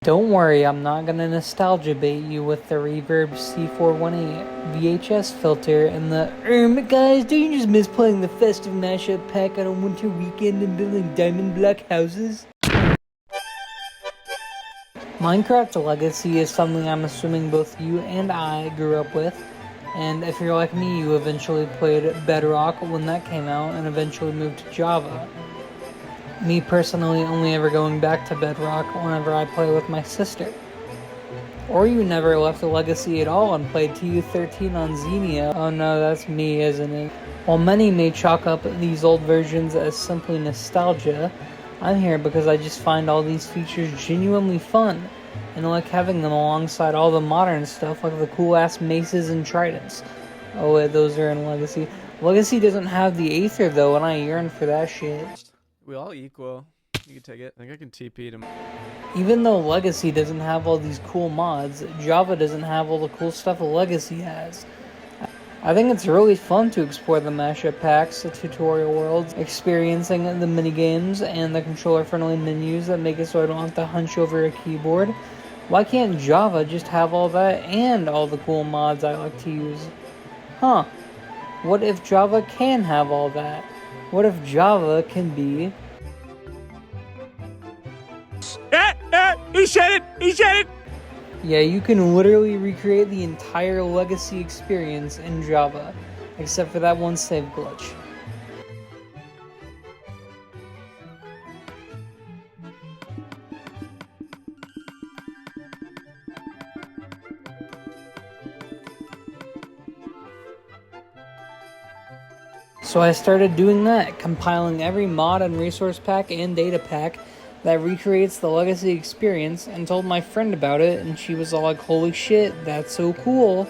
Don't worry, I'm not gonna nostalgia bait you with the Reverb C418 VHS filter and the guys, don't you just miss playing the festive mashup pack on a winter weekend and building diamond block houses? Minecraft Legacy is something I'm assuming both you and I grew up with, and if you're like me, you eventually played Bedrock when that came out and eventually moved to Java. Me personally only ever going back to Bedrock whenever I play with my sister. Or you never left the Legacy at all and played TU13 on Xenia. Oh no, that's me, isn't it? While many may chalk up these old versions as simply nostalgia, I'm here because I just find all these features genuinely fun, and I like having them alongside all the modern stuff like the cool ass maces and tridents. Oh wait, those are in Legacy. Legacy doesn't have the Aether though, and I yearn for that shit. We all equal. You can take it. I think I can TP to. Even though Legacy doesn't have all these cool mods, Java doesn't have all the cool stuff Legacy has. I think it's really fun to explore the mashup packs, the tutorial worlds, experiencing the minigames, and the controller-friendly menus that make it so I don't have to hunch over a keyboard. Why can't Java just have all that and all the cool mods I like to use? Huh. What if Java can have all that? What if Java can be... He said it! He said it! Yeah, you can literally recreate the entire Legacy experience in Java, except for that one save glitch. So I started doing that, compiling every mod and resource pack and data pack that recreates the Legacy experience, and told my friend about it, and she was all like, holy shit, that's so cool.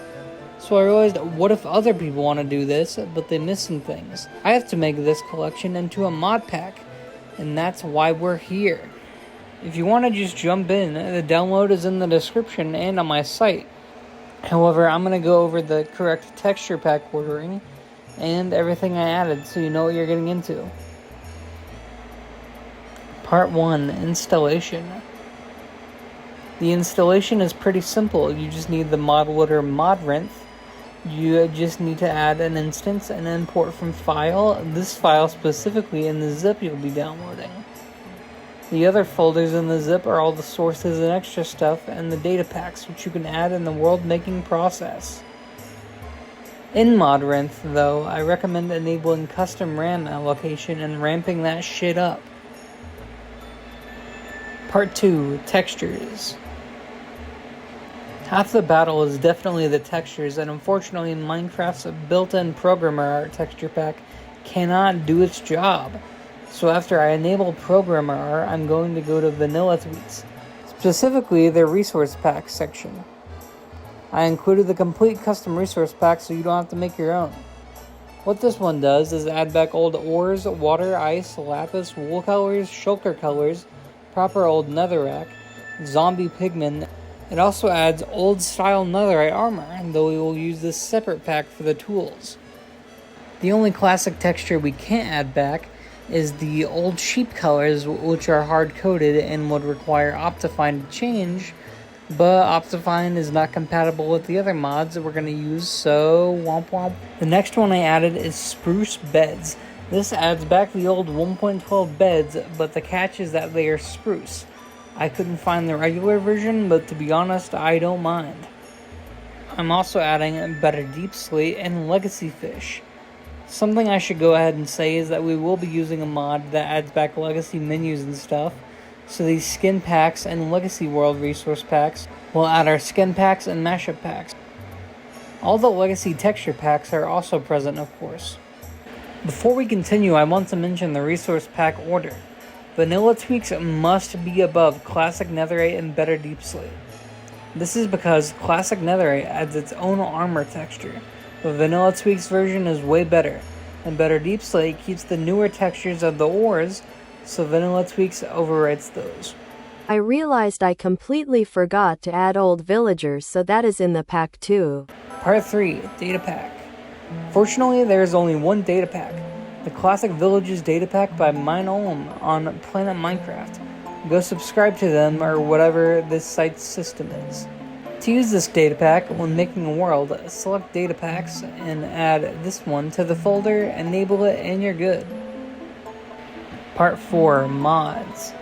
So I realized, what if other people want to do this, but they miss some things? I have to make this collection into a mod pack, and that's why we're here. If you want to just jump in, the download is in the description and on my site. However, I'm going to go over the correct texture pack ordering and everything I added so you know what you're getting into. Part 1, Installation. The installation is pretty simple. You just need the mod loader Modrinth. You just need to add an instance and import from file, this file specifically in the zip you'll be downloading. The other folders in the zip are all the sources and extra stuff and the data packs, which you can add in the world making process. In Modrinth, though, I recommend enabling custom RAM allocation and ramping that shit up. Part 2, Textures. Half the battle is definitely the textures, and unfortunately Minecraft's built-in programmer art texture pack cannot do its job. So after I enable programmer art, I'm going to go to Vanilla Tweaks, specifically the resource pack section. I included the complete custom resource pack so you don't have to make your own. What this one does is add back old ores, water, ice, lapis, wool colors, shulker colors, proper old netherrack, zombie pigmen. It also adds old style netherite armor, though we will use this separate pack for the tools. The only classic texture we can't add back is the old sheep colors, which are hard coded and would require Optifine to change, but Optifine is not compatible with the other mods that we're going to use, so womp womp. The next one I added is Spruce Beds. This adds back the old 1.12 beds, but the catch is that they are spruce. I couldn't find the regular version, but to be honest, I don't mind. I'm also adding Better Deep Slate and Legacy Fish. Something I should go ahead and say is that we will be using a mod that adds back Legacy menus and stuff, so these skin packs and Legacy World resource packs will add our skin packs and mashup packs. All the Legacy texture packs are also present, of course. Before we continue, I want to mention the resource pack order. Vanilla Tweaks must be above Classic Netherite and Better Deep Slate. This is because Classic Netherite adds its own armor texture, but Vanilla Tweaks version is way better, and Better Deep Slate keeps the newer textures of the ores, so Vanilla Tweaks overwrites those. I realized I completely forgot to add old villagers, so that is in the pack too. Part 3, Data Pack. Fortunately, there is only one data pack, the Classic Villages data pack by Minigame on Planet Minecraft. go subscribe to them or whatever this site's system is. To use this data pack when making a world, select data packs and add this one to the folder, enable it, and you're good. Part 4, Mods.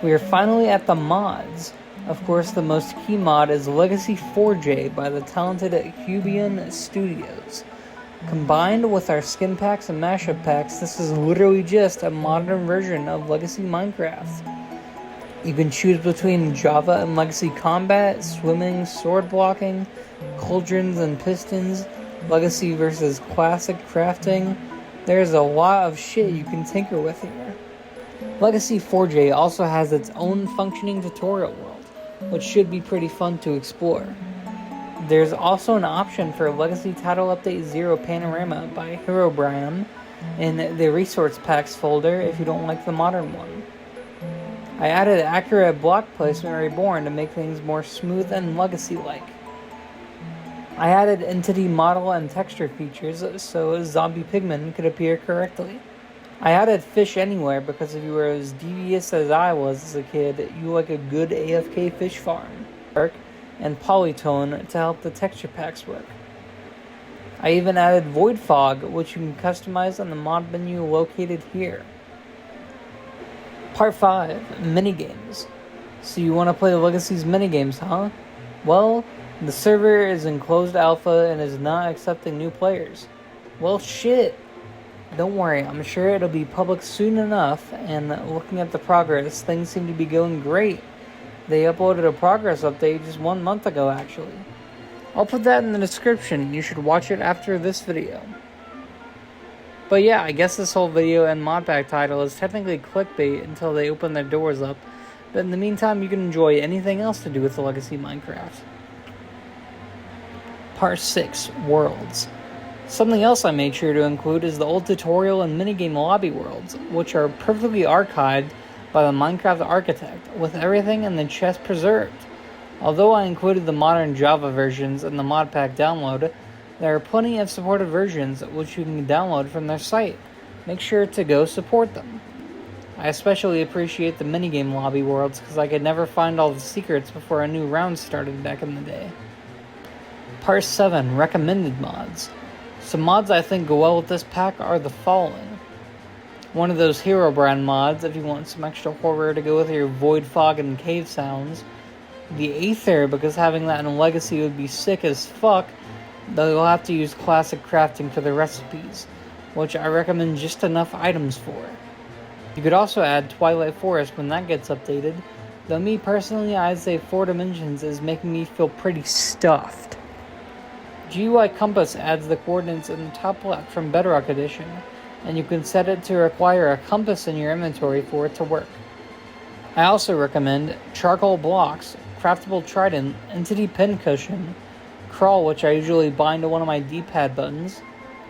We are finally at the mods. Of course, the most key mod is Legacy 4J by the talented Cubian Studios. Combined with our skin packs and mashup packs, this is literally just a modern version of Legacy Minecraft. You can choose between Java and Legacy combat, swimming, sword blocking, cauldrons and pistons, Legacy versus classic crafting. There's a lot of shit you can tinker with here. Legacy 4J also has its own functioning tutorial world, which should be pretty fun to explore. There's also an option for Legacy Title Update 0 Panorama by Herobrine in the Resource Packs folder if you don't like the modern one. I added accurate block placement reborn to make things more smooth and Legacy-like. I added entity model and texture features so zombie pigmen could appear correctly. I added fish anywhere because if you were as devious as I was as a kid, you like a good AFK fish farm. And polytone to help the texture packs work. I even added void fog, which you can customize on the mod menu located here. Part 5, Minigames. So you want to play Legacy's Minigames, huh? Well, the server is in closed alpha and is not accepting new players. Well, shit. Don't worry, I'm sure it'll be public soon enough, and looking at the progress, things seem to be going great. They uploaded a progress update just 1 month ago, actually. I'll put that in the description. You should watch it after this video. But yeah, I guess this whole video and Modpack title is technically clickbait until they open their doors up. But in the meantime, you can enjoy anything else to do with the Legacy Minecraft. Part 6, Worlds. Something else I made sure to include is the old tutorial and minigame lobby worlds, which are perfectly archived by the Minecraft architect, with everything in the chest preserved. Although I included the modern Java versions in the Modpack download, there are plenty of supported versions which you can download from their site. Make sure to go support them. I especially appreciate the minigame lobby worlds because I could never find all the secrets before a new round started back in the day. Part 7, Recommended Mods. Some mods I think go well with this pack are the following. One of those Herobrine mods if you want some extra horror to go with your void fog and cave sounds. The Aether, because having that in Legacy would be sick as fuck, though you'll have to use classic crafting for the recipes, which I recommend just enough items for. You could also add Twilight Forest when that gets updated, though me personally I'd say 4 Dimensions is making me feel pretty stuffed. GUI Compass adds the coordinates in the top left from Bedrock Edition, and you can set it to require a compass in your inventory for it to work. I also recommend Charcoal Blocks, Craftable Trident, Entity Pincushion, Crawl, which I usually bind to one of my D-pad buttons,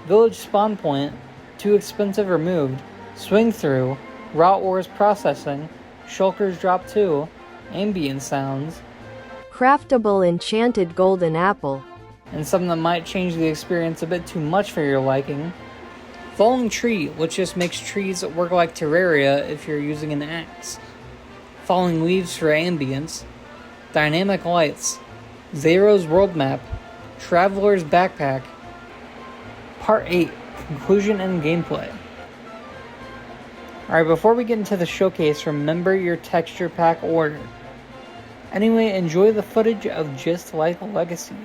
Village Spawn Point, Too Expensive Removed, Swing Through, Route Wars Processing, Shulker's Drop 2, Ambient Sounds, Craftable Enchanted Golden Apple, and some that might change the experience a bit too much for your liking. Falling Tree, which just makes trees work like Terraria if you're using an axe. Falling Leaves for ambience. Dynamic Lights. Zero's World Map. Traveler's Backpack. Part 8, Conclusion and Gameplay. Alright, before we get into the showcase, remember your texture pack order. Anyway, enjoy the footage of Just Like Legacy.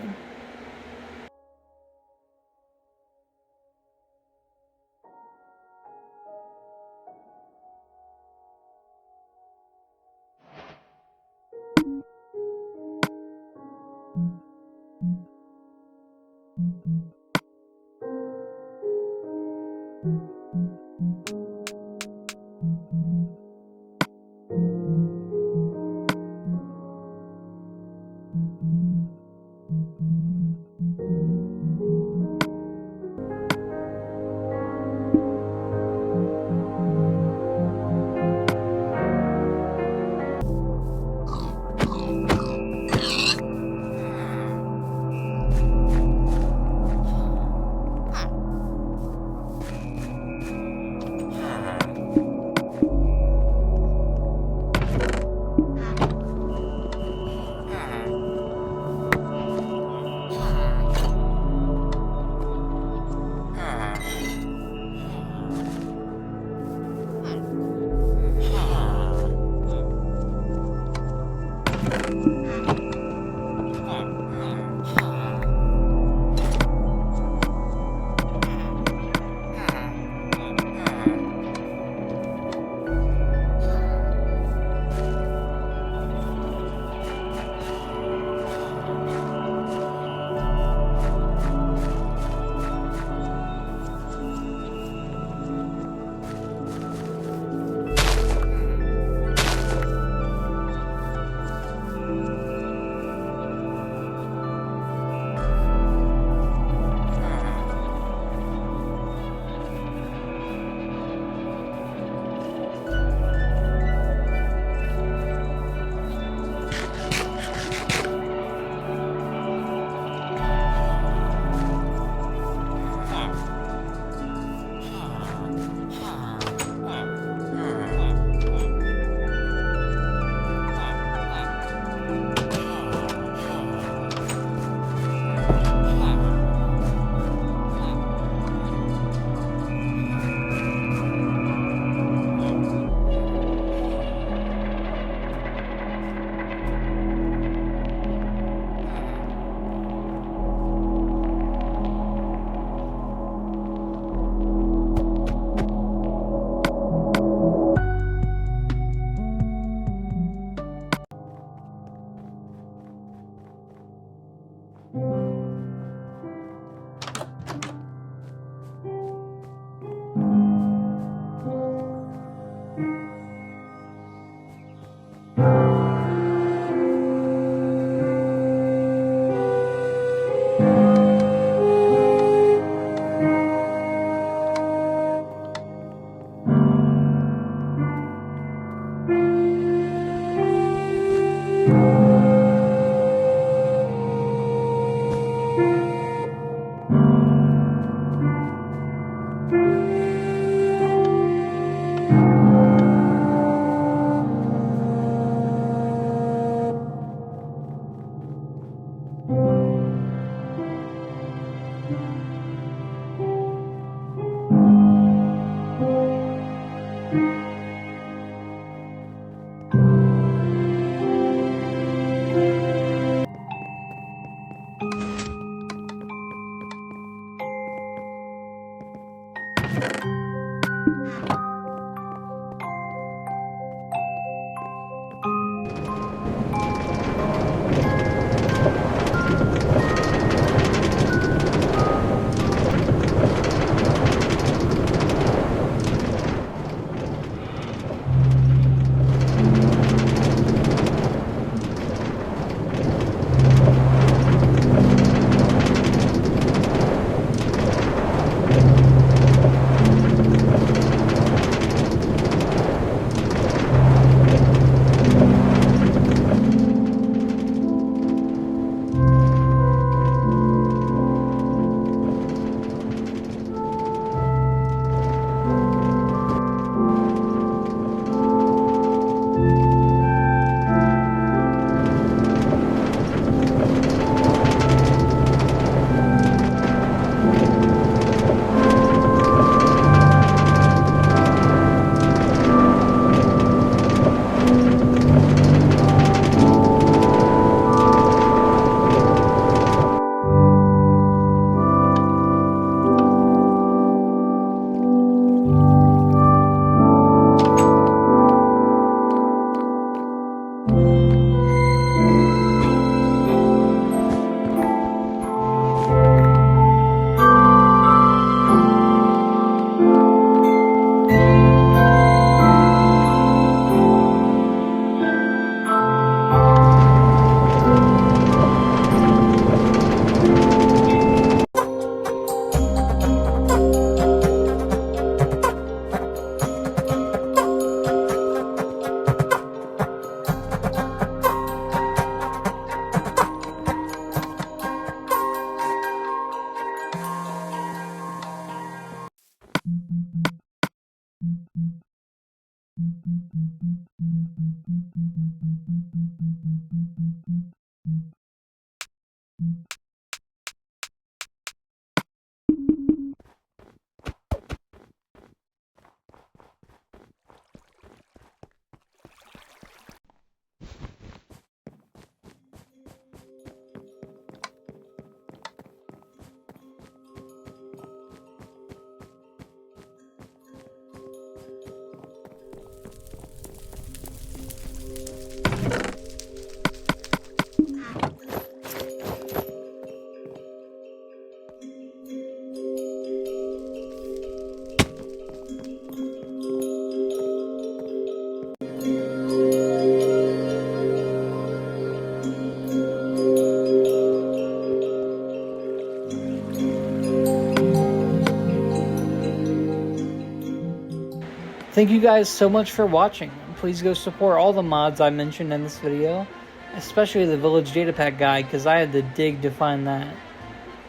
Thank you guys so much for watching. Please go support all the mods I mentioned in this video, especially the Village Data Pack guide, because I had to dig to find that.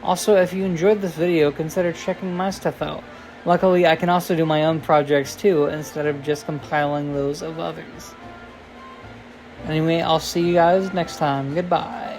Also, if you enjoyed this video, consider checking my stuff out. Luckily, I can also do my own projects too, instead of just compiling those of others. Anyway, I'll see you guys next time. Goodbye.